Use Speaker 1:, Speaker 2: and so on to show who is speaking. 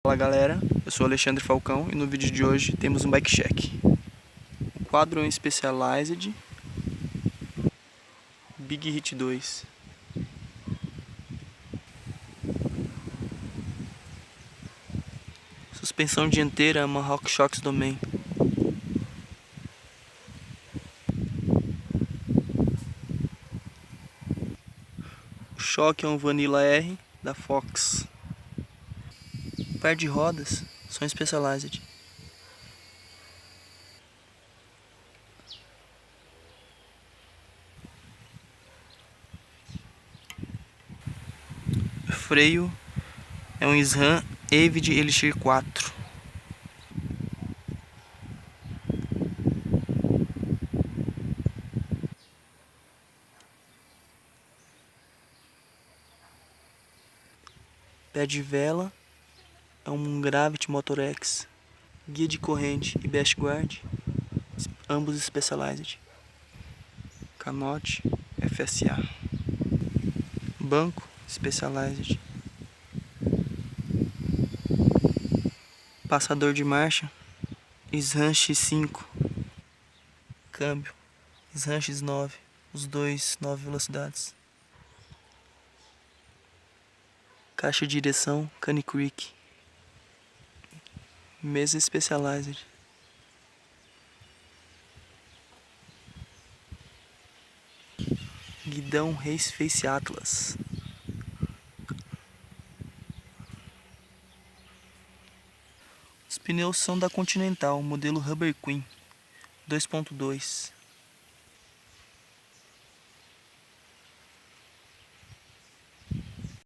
Speaker 1: Fala galera, eu sou Alexandre Falcão e no vídeo de hoje temos um bike check. O quadro é um Specialized Big Hit 2. Suspensão dianteira é uma RockShox Domain. O choque é um Vanilla R da Fox. O par de rodas são Specialized. O freio é um SRAM Avid Elixir 4. Pé de vela é um Gravity Motor X. Guia de corrente e Best Guard, ambos Specialized. Canote FSA. Banco Specialized. Passador de marcha SRAM X5. Câmbio SRAM X9, os dois 9 velocidades. Caixa de direção Cane Creek. Mesa Specialized. Guidão Race Face Atlas. Os pneus são da Continental, modelo Rubber Queen 2.2.